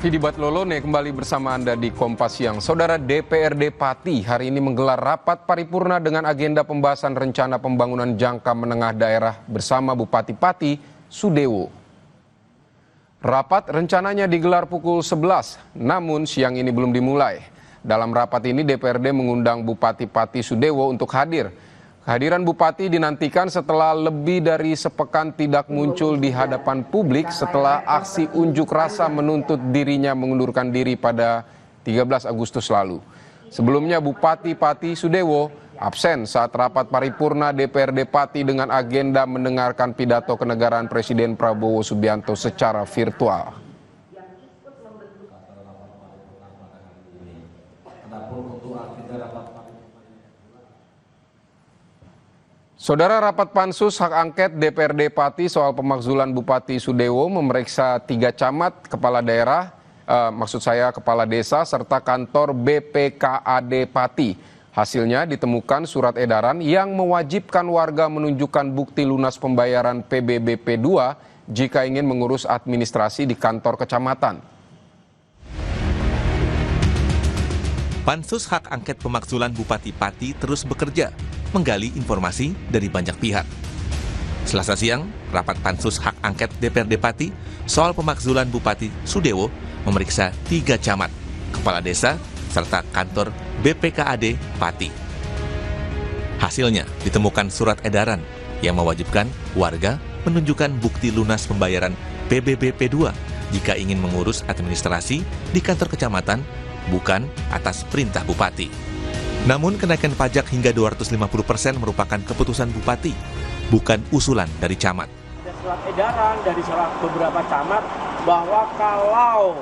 Vidi Batlolone kembali bersama Anda di Kompas Siang. Saudara, DPRD Pati hari ini menggelar rapat paripurna dengan agenda pembahasan rencana pembangunan jangka menengah daerah bersama Bupati Pati, Sudewo. Rapat rencananya digelar pukul 11, namun siang ini belum dimulai. Dalam rapat ini DPRD mengundang Bupati Pati Sudewo untuk hadir. Kehadiran Bupati dinantikan setelah lebih dari sepekan tidak muncul di hadapan publik setelah aksi unjuk rasa menuntut dirinya mengundurkan diri pada 13 Agustus lalu. Sebelumnya Bupati Pati Sudewo absen saat rapat paripurna DPRD Pati dengan agenda mendengarkan pidato kenegaraan Presiden Prabowo Subianto secara virtual. Saudara, rapat pansus hak angket DPRD Pati soal pemakzulan Bupati Sudewo memeriksa 3 camat, kepala daerah, kepala desa, serta kantor BPKAD Pati. Hasilnya ditemukan surat edaran yang mewajibkan warga menunjukkan bukti lunas pembayaran PBBP 2 jika ingin mengurus administrasi di kantor kecamatan. Pansus hak angket pemakzulan Bupati Pati terus bekerja, menggali informasi dari banyak pihak. Selasa siang, rapat Pansus hak angket DPRD Pati soal pemakzulan Bupati Sudewo memeriksa 3 camat, kepala desa, serta kantor BPKAD Pati. Hasilnya ditemukan surat edaran yang mewajibkan warga menunjukkan bukti lunas pembayaran PBBP 2 jika ingin mengurus administrasi di kantor kecamatan, bukan atas perintah Bupati. Namun kenaikan pajak hingga 250% merupakan keputusan Bupati, bukan usulan dari camat. Ada surat edaran dari beberapa camat bahwa kalau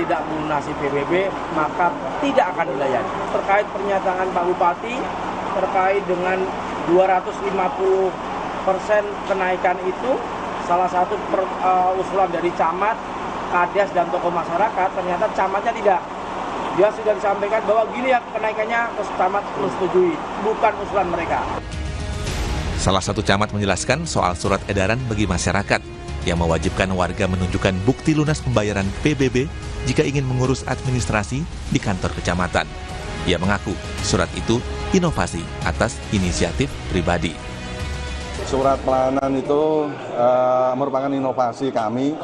tidak melunasi PBB maka tidak akan dilayani. Terkait pernyataan Pak Bupati terkait dengan 250% kenaikan itu, salah satu usulan dari camat, Kades dan tokoh masyarakat, ternyata camatnya tidak. Dia sudah disampaikan bahwa gini ya kenaikannya, camat menyetujui, bukan usulan mereka. Salah satu camat menjelaskan soal surat edaran bagi masyarakat yang mewajibkan warga menunjukkan bukti lunas pembayaran PBB jika ingin mengurus administrasi di kantor kecamatan. Ia mengaku surat itu inovasi atas inisiatif pribadi. Surat pelayanan itu merupakan inovasi kami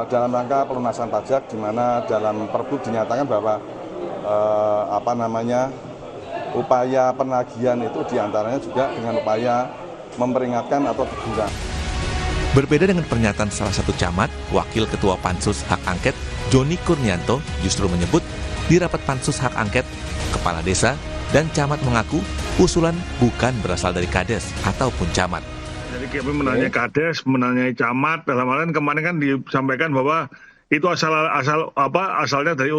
dalam rangka pelunasan pajak, di mana dalam Perbu dinyatakan bahwa upaya penagihan itu diantaranya juga dengan upaya memperingatkan atau teguran. Berbeda dengan pernyataan salah satu camat, Wakil Ketua Pansus Hak Angket Joni Kurnianto justru menyebut di rapat Pansus Hak Angket, kepala desa dan camat mengaku usulan bukan berasal dari Kades ataupun camat. Jadi kami menanya Kades, menanyai camat, dalam hal kemarin kan disampaikan bahwa itu asalnya dari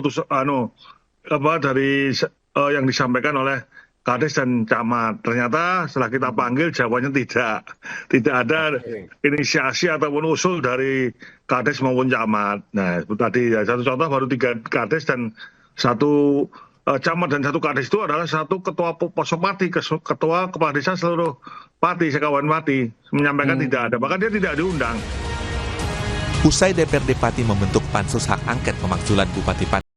yang disampaikan oleh Kades dan camat. Ternyata setelah kita panggil jawabannya tidak ada inisiasi ataupun usul dari Kades maupun camat. Nah, itu tadi ya, satu contoh baru 3 Kades dan 1 camat dan 1 Kades itu adalah 1 ketua Posopati, ketua kepala desa seluruh Pati, sekawan Pati, menyampaikan tidak ada, bahkan dia tidak diundang. Usai DPRD Pati membentuk Pansus Hak Angket pemakzulan Bupati Pati,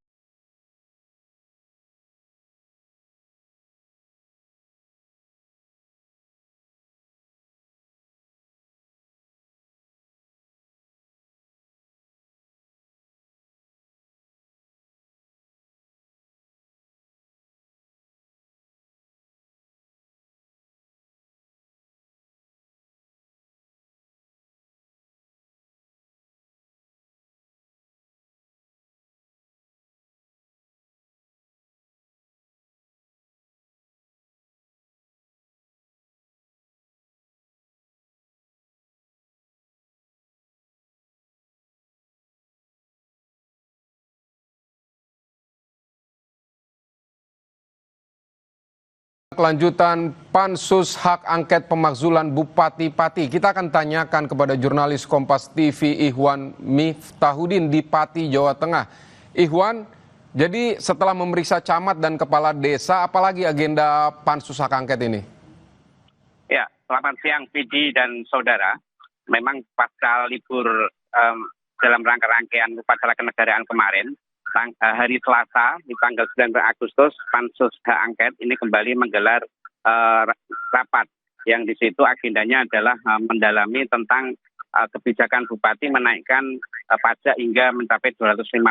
Kelanjutan Pansus Hak Angket Pemakzulan Bupati Pati. Kita akan tanyakan kepada jurnalis Kompas TV Ihwan Miftahudin di Pati, Jawa Tengah. Ihwan, jadi setelah memeriksa camat dan kepala desa, apalagi agenda Pansus Hak Angket ini? Ya, selamat siang Vidi dan saudara. Memang pasca libur dalam rangkaian upacara kenegaraan kemarin, hari Selasa di tanggal 9 Agustus, Pansus Hak Angket ini kembali menggelar rapat yang di situ agendanya adalah mendalami tentang kebijakan Bupati menaikkan pajak hingga mencapai 250%.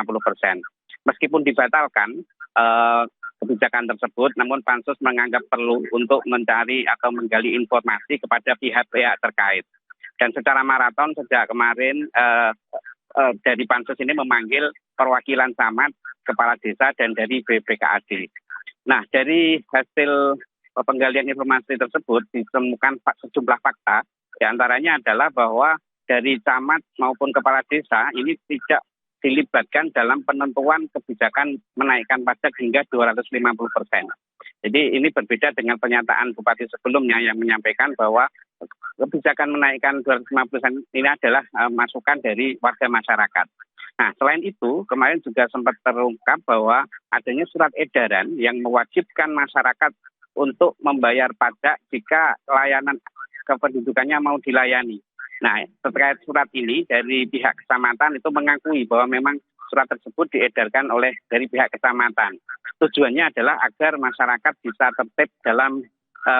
Meskipun dibatalkan kebijakan tersebut, namun Pansus menganggap perlu untuk mencari atau menggali informasi kepada pihak-pihak terkait. Dan secara maraton sejak kemarin dari Pansus ini memanggil perwakilan camat, kepala desa, dan dari BPKAD. Nah, dari hasil penggalian informasi tersebut ditemukan sejumlah fakta, diantaranya adalah bahwa dari camat maupun kepala desa ini tidak dilibatkan dalam penentuan kebijakan menaikkan pajak hingga 250%. Jadi ini berbeda dengan pernyataan Bupati sebelumnya yang menyampaikan bahwa kebijakan menaikkan 250% ini adalah masukan dari warga masyarakat. Nah, selain itu, kemarin juga sempat terungkap bahwa adanya surat edaran yang mewajibkan masyarakat untuk membayar pajak jika layanan kependudukannya mau dilayani. Nah, terkait surat ini dari pihak kecamatan itu mengakui bahwa memang surat tersebut diedarkan dari pihak kecamatan. Tujuannya adalah agar masyarakat bisa tertib dalam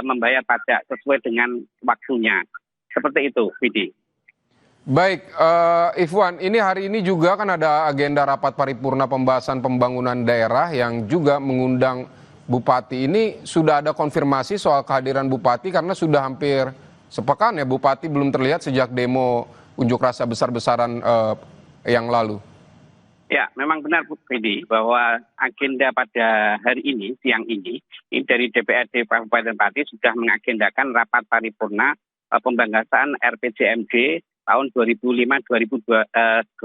membayar pajak sesuai dengan waktunya. Seperti itu, Vidi. Baik, Ikhwan, ini hari ini juga kan ada agenda rapat paripurna pembahasan pembangunan daerah yang juga mengundang Bupati. Ini sudah ada konfirmasi soal kehadiran Bupati karena sudah hampir sepekan ya Bupati belum terlihat sejak demo unjuk rasa besar-besaran yang lalu. Ya, memang benar Fedi bahwa agenda pada hari ini, siang ini dari DPRD Kabupaten Pati sudah mengagendakan rapat paripurna pembahasan RPJMD tahun 2005-2029.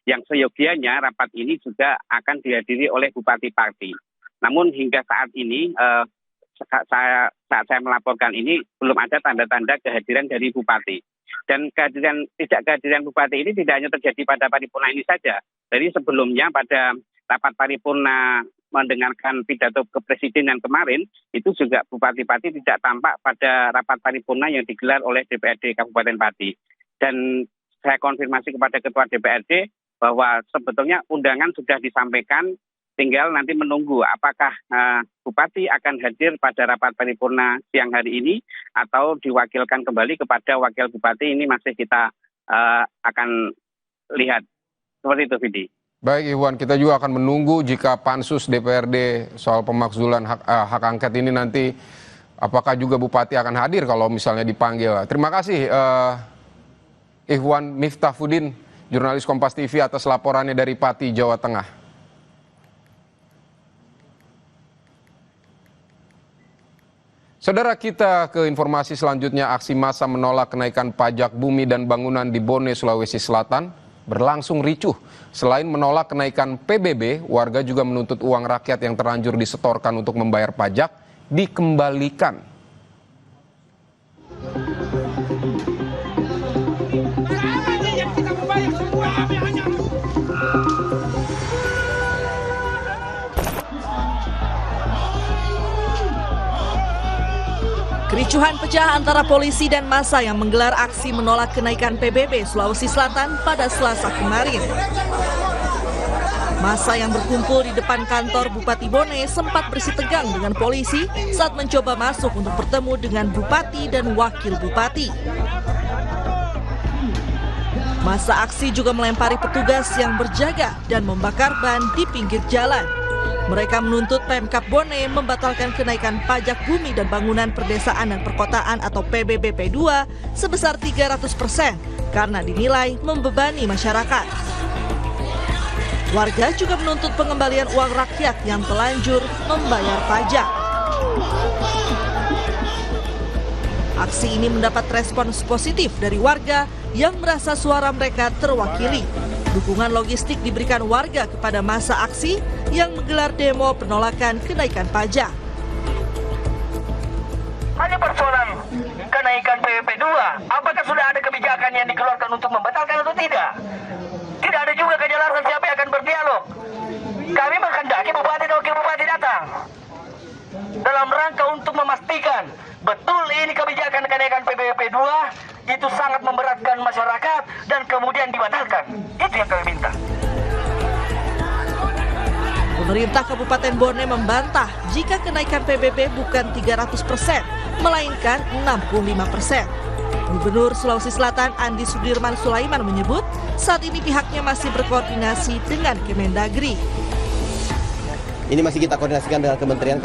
Yang seyogianya rapat ini juga akan dihadiri oleh Bupati Pati. Namun hingga saat ini, saat saya melaporkan ini, belum ada tanda-tanda kehadiran dari Bupati. Dan tidak kehadiran Bupati ini tidak hanya terjadi pada paripurna ini saja. Jadi sebelumnya pada rapat paripurna mendengarkan pidato kepresidenan kemarin, itu juga Bupati Pati tidak tampak pada rapat paripurna yang digelar oleh DPRD Kabupaten Pati. Dan saya konfirmasi kepada Ketua DPRD bahwa sebetulnya undangan sudah disampaikan, tinggal nanti menunggu apakah Bupati akan hadir pada rapat paripurna siang hari ini atau diwakilkan kembali kepada Wakil Bupati. Ini masih kita akan lihat. Seperti itu, Vidi. Baik, Iwan, kita juga akan menunggu jika Pansus DPRD soal pemakzulan hak angket ini nanti apakah juga Bupati akan hadir kalau misalnya dipanggil. Terima kasih Ikhwan Miftahfuddin, jurnalis Kompas TV atas laporannya dari Pati, Jawa Tengah. Saudara, kita ke informasi selanjutnya. Aksi massa menolak kenaikan pajak bumi dan bangunan di Bone, Sulawesi Selatan berlangsung ricuh. Selain menolak kenaikan PBB, warga juga menuntut uang rakyat yang terlanjur disetorkan untuk membayar pajak dikembalikan. Kericuhan pecah antara polisi dan massa yang menggelar aksi menolak kenaikan PBB Sulawesi Selatan pada Selasa kemarin. Massa yang berkumpul di depan kantor Bupati Bone sempat bersih tegang dengan polisi saat mencoba masuk untuk bertemu dengan Bupati dan Wakil Bupati. Massa aksi juga melempari petugas yang berjaga dan membakar ban di pinggir jalan. Mereka menuntut Pemkab Bone membatalkan kenaikan pajak bumi dan bangunan perdesaan dan perkotaan atau PBB P2 sebesar 300% karena dinilai membebani masyarakat. Warga juga menuntut pengembalian uang rakyat yang telanjur membayar pajak. Aksi ini mendapat respons positif dari warga yang merasa suara mereka terwakili. Dukungan logistik diberikan warga kepada massa aksi yang menggelar demo penolakan kenaikan pajak. Hanya persoalan kenaikan PBB 2, apakah sudah ada kebijakan yang dikeluarkan untuk membatalkan atau tidak? Tidak ada juga kejelasan siapa yang akan berdialog. Kami menghendaki Bupati dan Wakil Bupati datang dalam rangka untuk memastikan betul ini kebijakan kenaikan PBB 2 itu sangat memberatkan masyarakat dan kemudian dibatalkan. Itu yang kami minta. Pemerintah Kabupaten Bone membantah jika kenaikan PBB bukan 300%, melainkan 65%. Gubernur Sulawesi Selatan Andi Sudirman Sulaiman menyebut saat ini pihaknya masih berkoordinasi dengan Kemendagri. Ini masih kita koordinasikan dengan Kementerian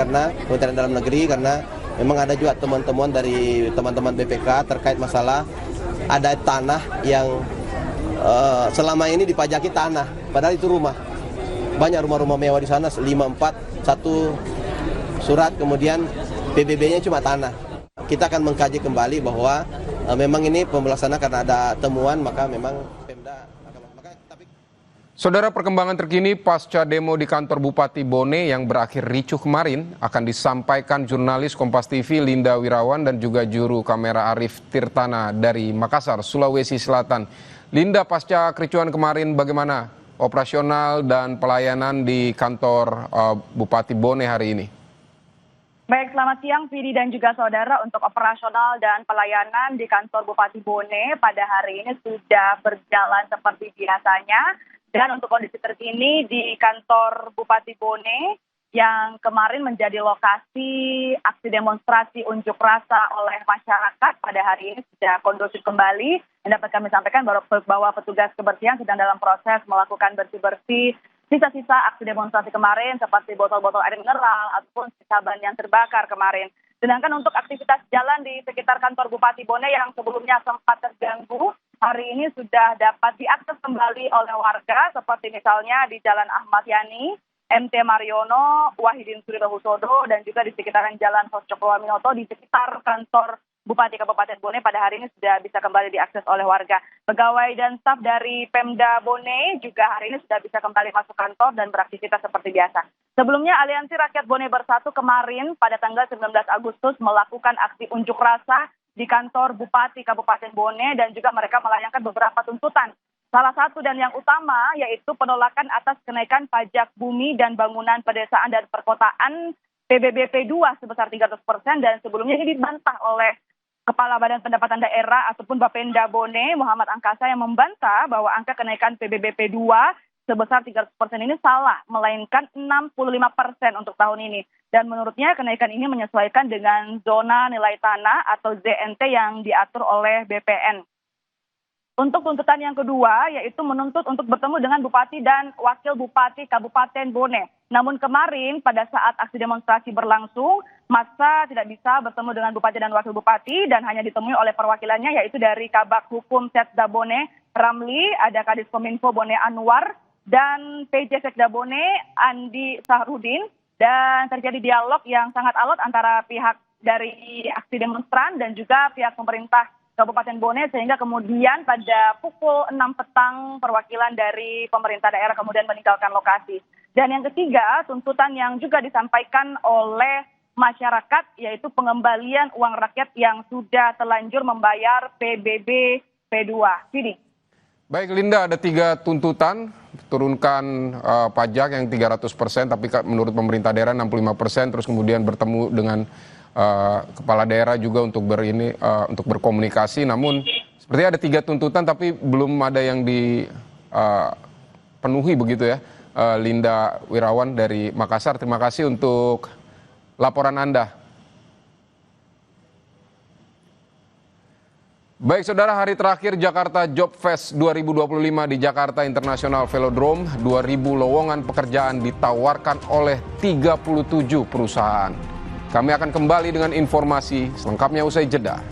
Dalam Negeri karena memang ada juga teman-teman dari teman-teman BPK terkait masalah ada tanah yang selama ini dipajaki tanah, padahal itu rumah. Banyak rumah-rumah mewah di sana, 5-4, satu surat, kemudian PBB-nya cuma tanah. Kita akan mengkaji kembali bahwa memang ini pembelaksana karena ada temuan, maka memang Pemda akan Saudara, perkembangan terkini pasca demo di kantor Bupati Bone yang berakhir ricuh kemarin akan disampaikan jurnalis Kompas TV Linda Wirawan dan juga juru kamera Arif Tirtana dari Makassar, Sulawesi Selatan. Linda, pasca kericuhan kemarin bagaimana operasional dan pelayanan di kantor Bupati Bone hari ini? Baik, selamat siang Vidi dan juga saudara. Untuk operasional dan pelayanan di kantor Bupati Bone pada hari ini sudah berjalan seperti biasanya. Dan untuk kondisi terkini di kantor Bupati Bone yang kemarin menjadi lokasi aksi demonstrasi unjuk rasa oleh masyarakat pada hari ini sudah kondusif kembali. Dan dapat kami sampaikan bahwa petugas kebersihan sedang dalam proses melakukan bersih-bersih sisa-sisa aksi demonstrasi kemarin seperti botol-botol air mineral ataupun sisa ban yang terbakar kemarin. Sedangkan untuk aktivitas jalan di sekitar kantor Bupati Bone yang sebelumnya sempat terganggu, hari ini sudah dapat diakses kembali oleh warga seperti misalnya di Jalan Ahmad Yani, MT Mariono, Wahidin Sudirohusodo, dan juga di sekitaran Jalan Hos Cokroaminoto di sekitar kantor Bupati Kabupaten Bone pada hari ini sudah bisa kembali diakses oleh warga. Pegawai dan staf dari Pemda Bone juga hari ini sudah bisa kembali masuk kantor dan beraktivitas seperti biasa. Sebelumnya Aliansi Rakyat Bone Bersatu kemarin pada tanggal 19 Agustus melakukan aksi unjuk rasa di kantor Bupati Kabupaten Bone dan juga mereka melayangkan beberapa tuntutan. Salah satu dan yang utama yaitu penolakan atas kenaikan pajak bumi dan bangunan pedesaan dan perkotaan PBBP 2 sebesar 300% dan sebelumnya ini dibantah oleh Kepala Badan Pendapatan Daerah ataupun Bapenda Bone Muhammad Angkasa yang membantah bahwa angka kenaikan PBBP 2 sebesar 300% ini salah, melainkan 65% untuk tahun ini. Dan menurutnya kenaikan ini menyesuaikan dengan zona nilai tanah atau ZNT yang diatur oleh BPN. Untuk tuntutan yang kedua, yaitu menuntut untuk bertemu dengan Bupati dan Wakil Bupati Kabupaten Bone. Namun kemarin pada saat aksi demonstrasi berlangsung, massa tidak bisa bertemu dengan Bupati dan Wakil Bupati dan hanya ditemui oleh perwakilannya yaitu dari Kabak Hukum Setda Bone Ramli, ada Kadis Kominfo Bone Anwar, dan PJ Sekda Bone Andi Sahrudin. Dan terjadi dialog yang sangat alot antara pihak dari aksi demonstran dan juga pihak pemerintah Kabupaten Bone sehingga kemudian pada pukul 6 petang perwakilan dari pemerintah daerah kemudian meninggalkan lokasi. Dan yang ketiga, tuntutan yang juga disampaikan oleh masyarakat yaitu pengembalian uang rakyat yang sudah terlanjur membayar PBB P2. Sini. Baik Linda, ada 3 tuntutan, turunkan pajak yang 300%, tapi menurut pemerintah daerah 65%, terus kemudian bertemu dengan kepala daerah juga untuk untuk berkomunikasi. Namun sepertinya ada 3 tuntutan tapi belum ada yang dipenuhi begitu ya. Linda Wirawan dari Makassar, terima kasih untuk laporan Anda. Baik saudara, hari terakhir Jakarta Job Fest 2025 di Jakarta International Velodrome, 2.000 lowongan pekerjaan ditawarkan oleh 37 perusahaan. Kami akan kembali dengan informasi selengkapnya usai jeda.